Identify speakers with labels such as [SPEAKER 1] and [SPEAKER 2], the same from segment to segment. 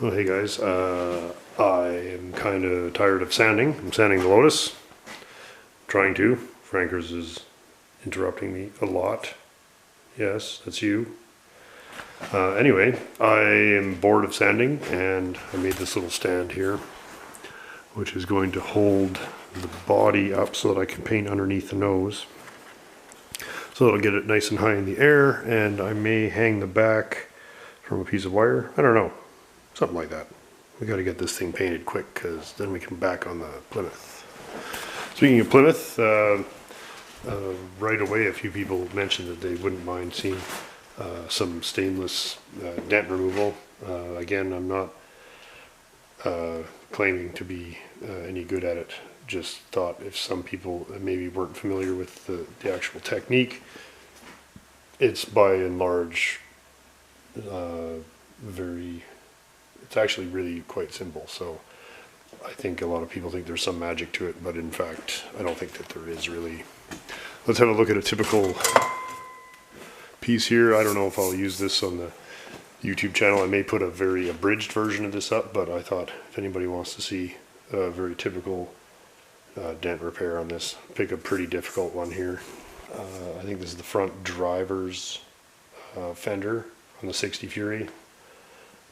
[SPEAKER 1] Oh, hey guys, I am kind of tired of sanding. I'm sanding the Lotus. Trying to. Frankers is interrupting me a lot. Yes, that's you. Anyway, I am bored of sanding and I made this little stand here, which is going to hold the body up so that I can paint underneath the nose. So it'll get it nice and high in the air, and I may hang the back from a piece of wire. I don't know. Something like that. We got to get this thing painted quick because then we can back on the Plymouth. Speaking of Plymouth, right away a few people mentioned that they wouldn't mind seeing some stainless dent removal. Again, I'm not claiming to be any good at it. Just thought if some people maybe weren't familiar with the actual technique, it's by and large it's actually really quite simple. So I think a lot of people think there's some magic to it, but in fact I don't think that there is really. Let's have a look at a typical piece here. I don't know if I'll use this on the YouTube channel. I may put a very abridged version of this up, but I thought if anybody wants to see a very typical dent repair on this, pick a pretty difficult one here. I think this is the front driver's fender on the 60 Fury.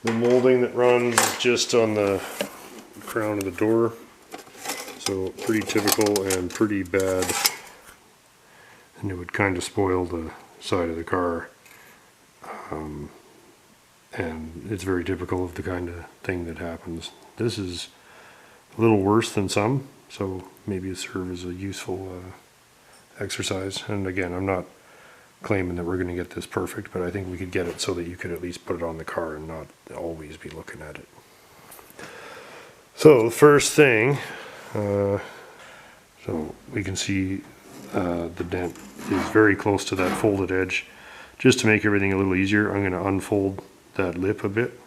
[SPEAKER 1] The molding that runs just on the crown of the door, so pretty typical and pretty bad, and it would kind of spoil the side of the car, and it's very typical of the kind of thing that happens. This is a little worse than some, so maybe it serves as a useful exercise. And again, I'm not claiming that we're going to get this perfect, but I think we could get it so that you could at least put it on the car and not always be looking at it. So the first thing, so we can see the dent is very close to that folded edge. Just to make everything a little easier, I'm going to unfold that lip a bit.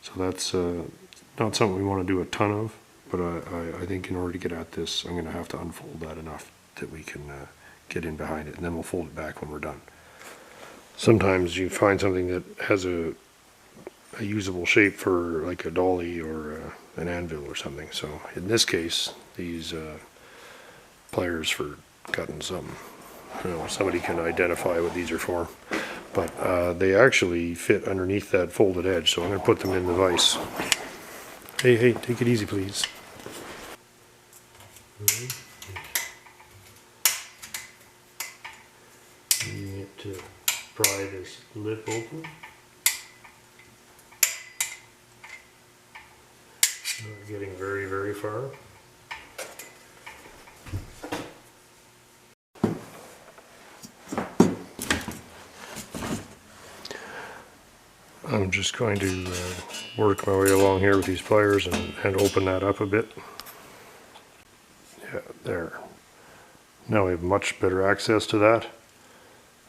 [SPEAKER 1] So that's not something we want to do a ton of, but I think in order to get at this, I'm going to have to unfold that enough that we can get in behind it, and then we'll fold it back when we're done. Sometimes you find something that has a usable shape for like a dolly or an anvil or something. So in this case, these pliers for cutting something. I don't know, somebody can identify what these are for, but they actually fit underneath that folded edge, so I'm going to put them in the vise. Hey, take it easy, please. You need to pry this lip open. Not getting very, very far. I'm just going to work my way along here with these pliers and open that up a bit. Yeah, there. Now we have much better access to that.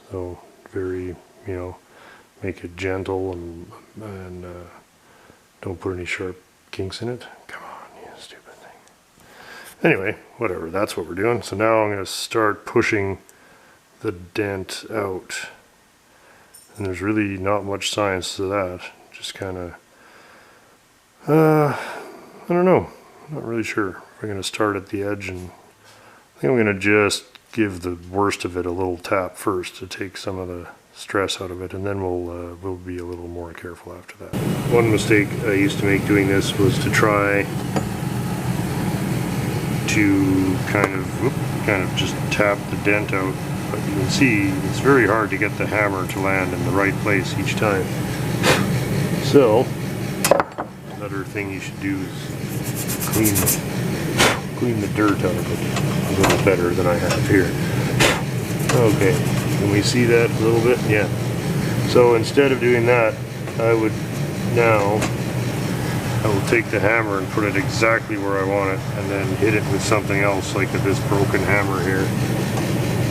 [SPEAKER 1] So very, make it gentle and don't put any sharp kinks in it. Come on, you stupid thing. Anyway, whatever, that's what we're doing. So now I'm going to start pushing the dent out. And there's really not much science to that. Just kind of, I don't know. I'm not really sure. We're going to start at the edge, and I think I'm going to just give the worst of it a little tap first to take some of the stress out of it, and then we'll be a little more careful after that. One mistake I used to make doing this was to try to kind of just tap the dent out. But you can see it's very hard to get the hammer to land in the right place each time. So another thing you should do is clean the dirt out of it a little better than I have here. Okay, can we see that a little bit? Yeah. So instead of doing that, I will take the hammer and put it exactly where I want it, and then hit it with something else, like this broken hammer here.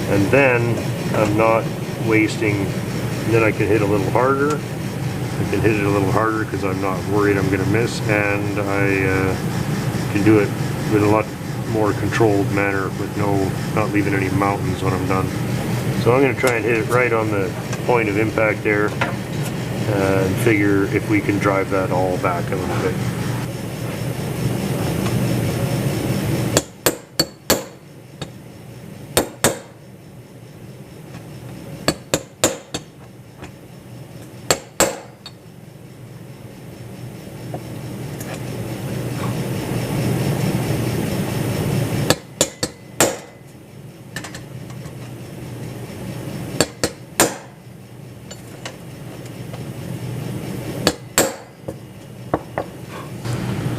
[SPEAKER 1] And then I'm not wasting, and then I can hit a little harder. I can hit it a little harder because I'm not worried I'm going to miss, and I can do it with a lot more controlled manner with not leaving any mountains when I'm done. So I'm going to try and hit it right on the point of impact there, and figure if we can drive that all back a little bit.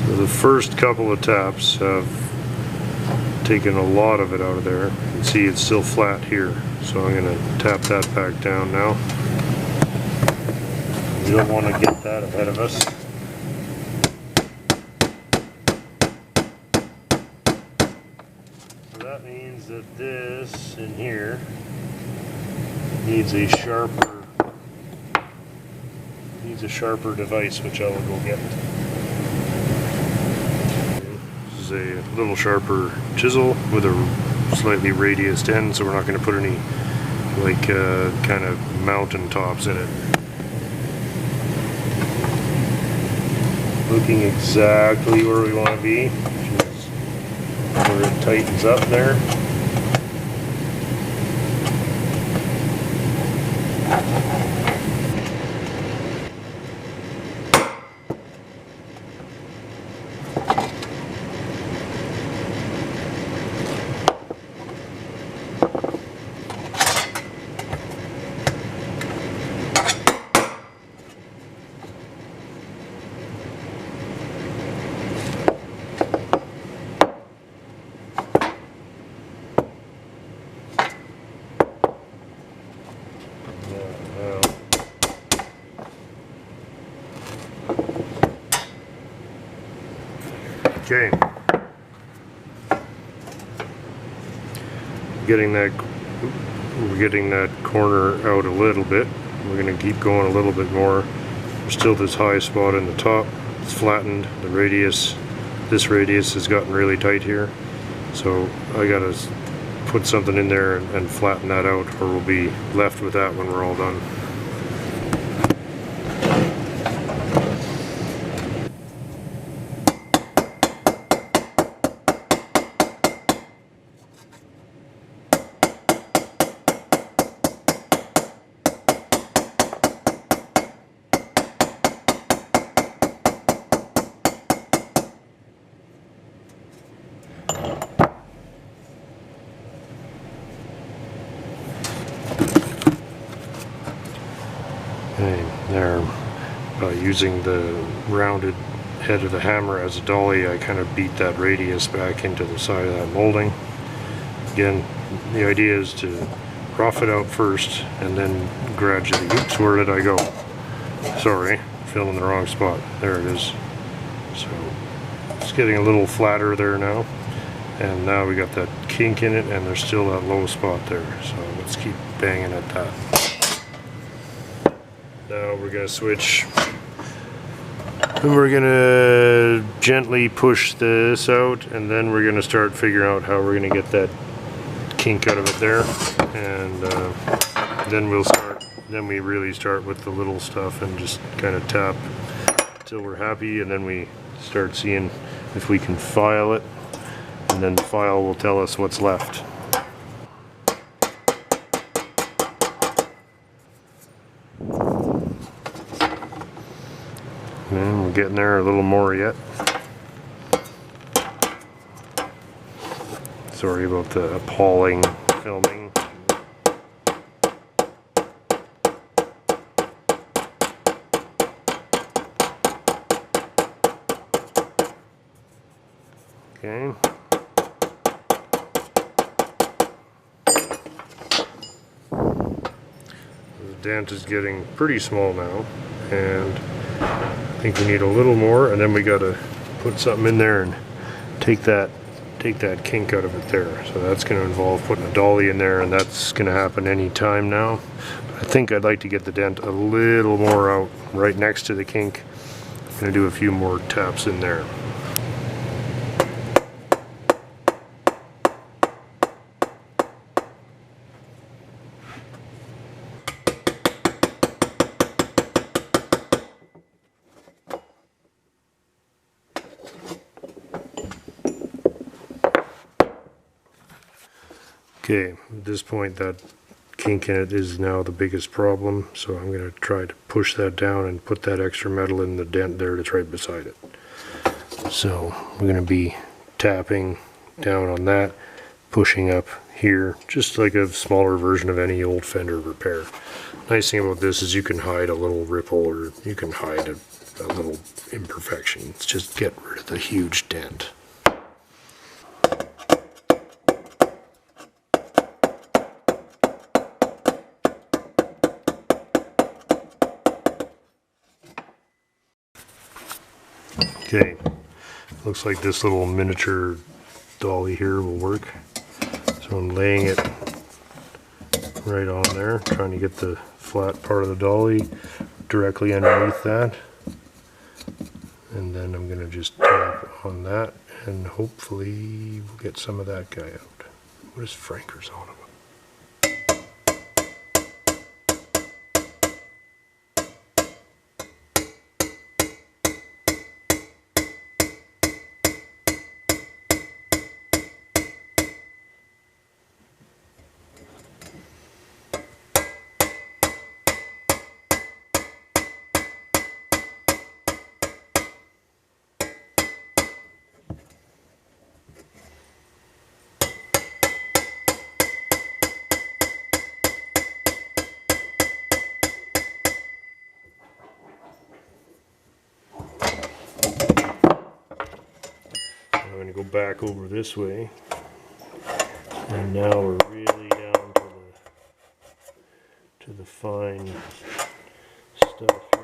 [SPEAKER 1] The first couple of taps have taken a lot of it out of there. You can see it's still flat here, so I'm going to tap that back down now. We don't want to get that ahead of us. So that means that this in here needs a sharper device, which I will go get. A little sharper chisel with a slightly radiused end, so we're not going to put any like kind of mountain tops in it. Looking exactly where we want to be, which is where it tightens up there. Okay, we're getting that corner out a little bit. We're going to keep going a little bit more. There's still this high spot in the top. It's flattened. This radius has gotten really tight here. So I got to put something in there and flatten that out, or we'll be left with that when we're all done. Okay, there, by using the rounded head of the hammer as a dolly, I kind of beat that radius back into the side of that molding. Again, the idea is to rough it out first and then gradually, oops, where did I go? Sorry, fell in the wrong spot. There it is. So it's getting a little flatter there now, and now we got that kink in it and there's still that low spot there, so let's keep banging at that. Now we're going to switch, and we're going to gently push this out, and then we're going to start figuring out how we're going to get that kink out of it there, and then we really start with the little stuff and just kind of tap till we're happy, and then we start seeing if we can file it, and then the file will tell us what's left. And we're getting there a little more yet. Sorry about the appalling filming. Okay. The dent is getting pretty small now, and I think we need a little more, and then we got to put something in there and take that kink out of it there. So that's going to involve putting a dolly in there, and that's going to happen any time now. But I think I'd like to get the dent a little more out right next to the kink. I'm going to do a few more taps in there. Okay, at this point that kink in it is now the biggest problem, so I'm going to try to push that down and put that extra metal in the dent there that's right beside it. So we're going to be tapping down on that, pushing up here, just like a smaller version of any old fender repair. Nice thing about this is you can hide a little ripple, or you can hide a little imperfection. It's just get rid of the huge dent. Okay, looks like this little miniature dolly here will work. So I'm laying it right on there, trying to get the flat part of the dolly directly underneath that. And then I'm going to just tap on that, and hopefully we'll get some of that guy out. What is Franker's on about? I'm going to go back over this way, and now we're really down to the fine stuff here.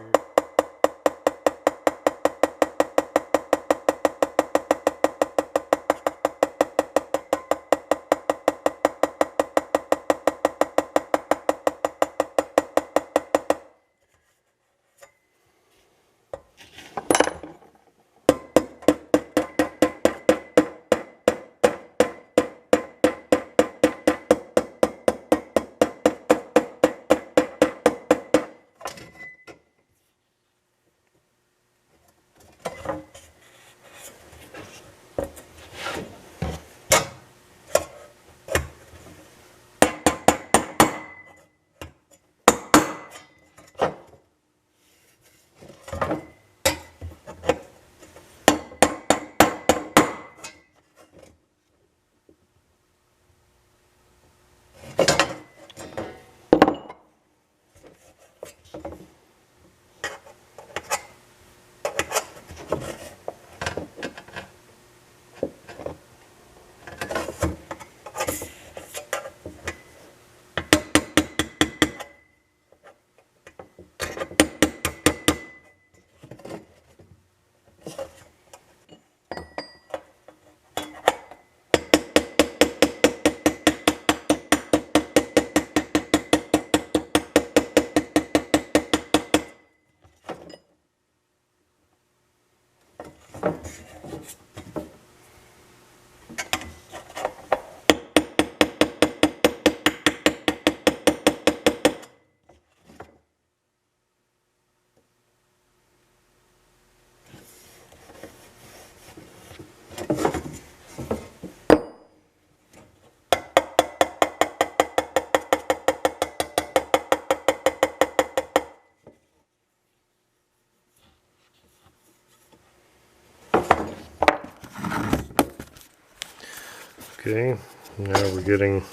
[SPEAKER 1] Okay, now we're getting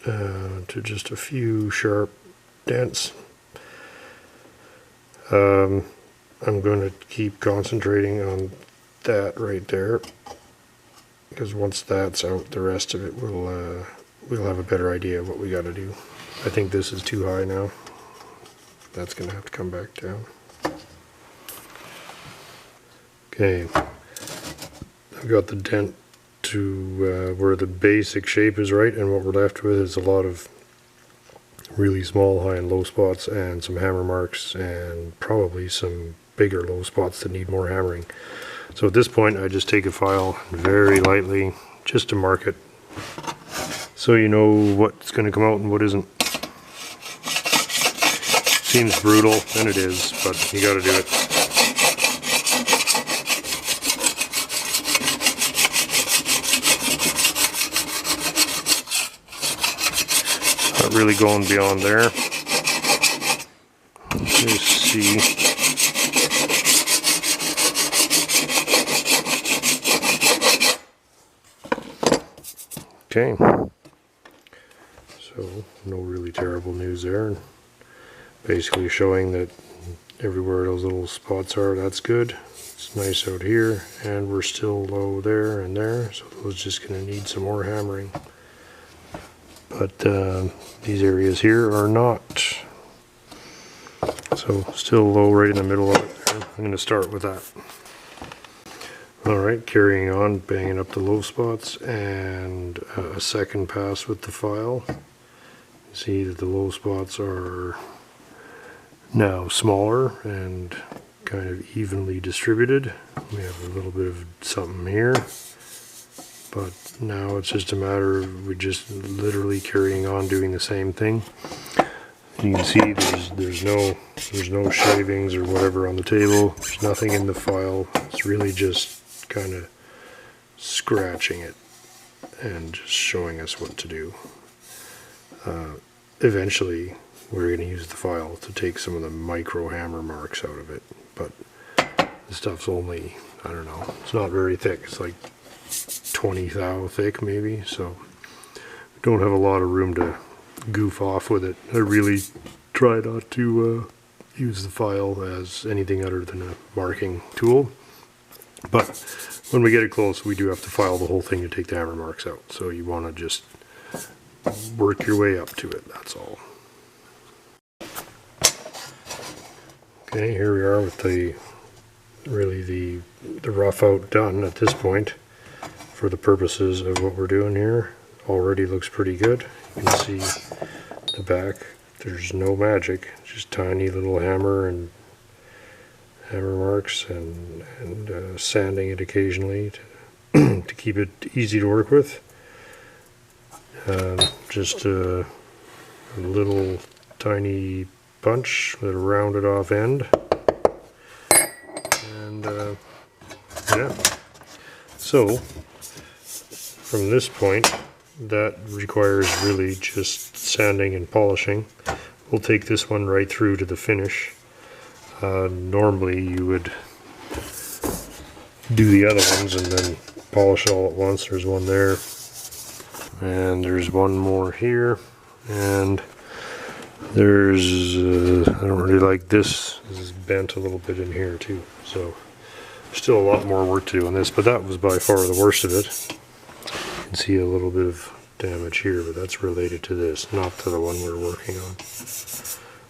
[SPEAKER 1] to just a few sharp dents. I'm going to keep concentrating on that right there, because once that's out, the rest of it we'll have a better idea of what we got to do. I think this is too high now. That's going to have to come back down. Okay. I've got the dent to where the basic shape is right, and what we're left with is a lot of really small high and low spots and some hammer marks and probably some bigger low spots that need more hammering. So at this point I just take a file very lightly just to mark it so you know what's going to come out and what isn't. Seems brutal, and it is, but you got to do it. not really going beyond there. Let's see. Okay. So, no really terrible news there. Basically showing that everywhere those little spots are, that's good. It's nice out here, and we're still low there and there, so those just going to need some more hammering. But these areas here are not. So still low right in the middle of it there. I'm going to start with that. Alright, carrying on, banging up the low spots, and a second pass with the file. You see that the low spots are now smaller and kind of evenly distributed. We have a little bit of something here, but now it's just a matter of we just literally carrying on doing the same thing. You can see there's no shavings or whatever on the table. There's nothing in the file. It's really just kind of scratching it and just showing us what to do. Eventually we're going to use the file to take some of the micro hammer marks out of it, but the stuff's only, I don't know, it's not very thick. It's like 20 thou thick maybe, so we don't have a lot of room to goof off with it. I really try not to use the file as anything other than a marking tool, but when we get it close we do have to file the whole thing to take the hammer marks out, so you want to just work your way up to it, that's all. Okay, here we are with the rough out done at this point for the purposes of what we're doing here. Already looks pretty good. You can see the back, there's no magic, just tiny little hammer marks and sanding it occasionally to keep it easy to work with. Just a little tiny punch with a rounded off end, and yeah, so from this point that requires really just sanding and polishing. We'll take this one right through to the finish. Normally you would do the other ones and then polish all at once. There's one there, and there's one more here, and there's I don't really like this. This is bent a little bit in here too, so still a lot more work to do on this, but that was by far the worst of it. You can see a little bit of damage here, but that's related to this, not to the one we're working on.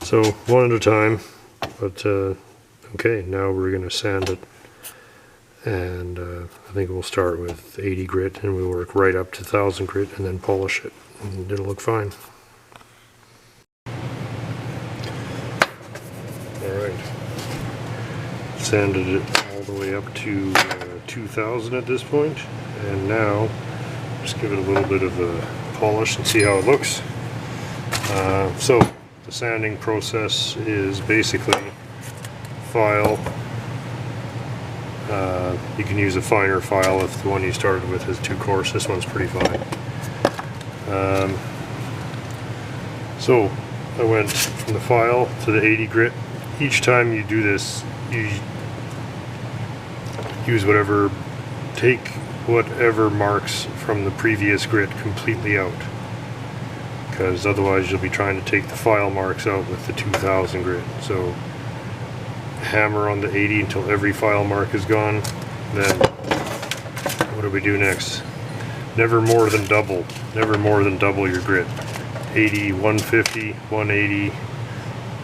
[SPEAKER 1] So one at a time, but okay, now we're going to sand it, and I think we'll start with 80 grit and we'll work right up to 1000 grit and then polish it, and it'll look fine. Alright, sanded it all the way up to 2000 at this point, and now just give it a little bit of a polish and see how it looks. So the sanding process is basically file. You can use a finer file if the one you started with is too coarse. This one's pretty fine. So I went from the file to the 80 grit. Each time you do this, you use take whatever marks from the previous grit completely out, because otherwise you'll be trying to take the file marks out with the 2000 grit. So hammer on the 80 until every file mark is gone. Then what do we do next? Never more than double your grit. 80, 150, 180,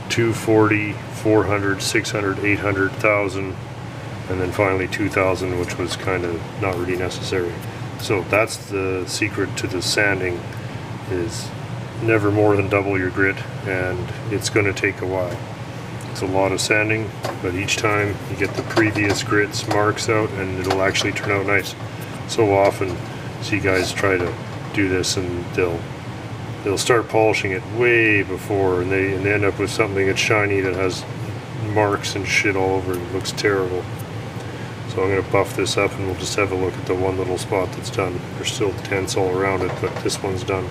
[SPEAKER 1] 240, 400, 600, 800, 1000, and then finally 2000, which was kind of not really necessary. So that's the secret to the sanding, is never more than double your grit, and it's going to take a while. It's a lot of sanding, but each time you get the previous grit's marks out and it'll actually turn out nice. So often see guys try to do this and they'll start polishing it way before, and they end up with something that's shiny that has marks and shit all over it. It looks terrible. So I'm going to buff this up and we'll just have a look at the one little spot that's done. There's still dents all around it, but this one's done.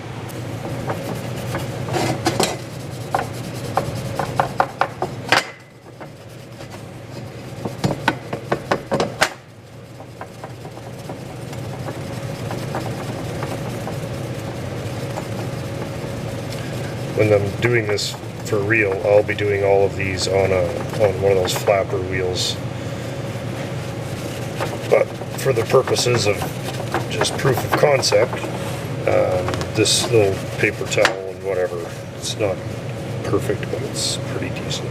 [SPEAKER 1] when I'm doing this for real, I'll be doing all of these on one of those flapper wheels. But for the purposes of just proof of concept, this little paper towel and whatever, it's not perfect, but it's pretty decent.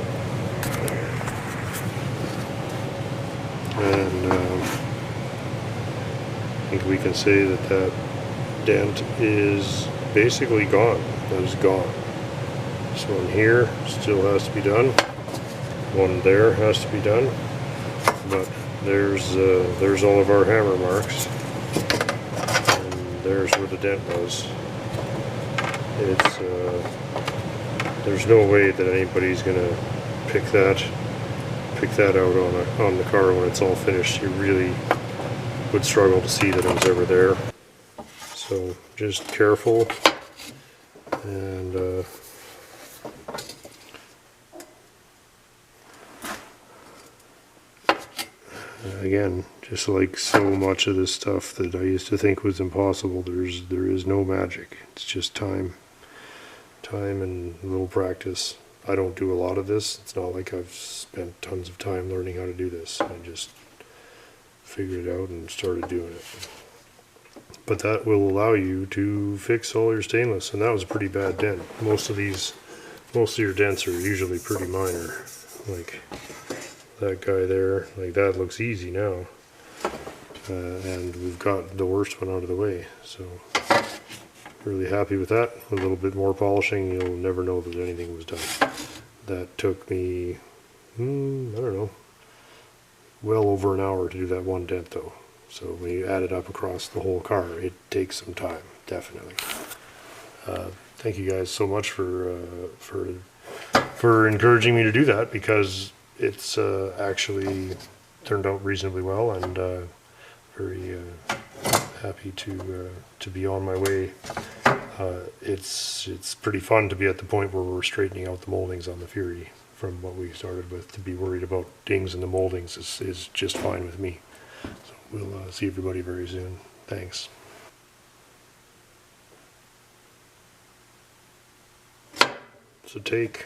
[SPEAKER 1] And I think we can say that that dent is basically gone. It is gone. This one here still has to be done. One there has to be done. But there's all of our hammer marks. And there's where the dent was. It's there's no way that anybody's gonna pick that out on the car when it's all finished. You really would struggle to see that it was ever there. So just careful, and again, just like so much of this stuff that I used to think was impossible, there is no magic. It's just time and a little practice. I don't do a lot of this. It's not like I've spent tons of time learning how to do this. I just figured it out and started doing it. But that will allow you to fix all your stainless, and that was a pretty bad dent. Most of your dents are usually pretty minor. Like that guy there, like that looks easy now. And we've got the worst one out of the way. So really happy with that. A little bit more polishing, you'll never know that anything was done. That took me, I don't know, well over an hour to do that one dent though. So when you add it up across the whole car, it takes some time, definitely. Thank you guys so much for encouraging me to do that, because it's actually turned out reasonably well, and very happy to be on my way. It's pretty fun to be at the point where we're straightening out the moldings on the Fury. From what we started with, to be worried about dings in the moldings is just fine with me. So we'll see everybody very soon. Thanks. So take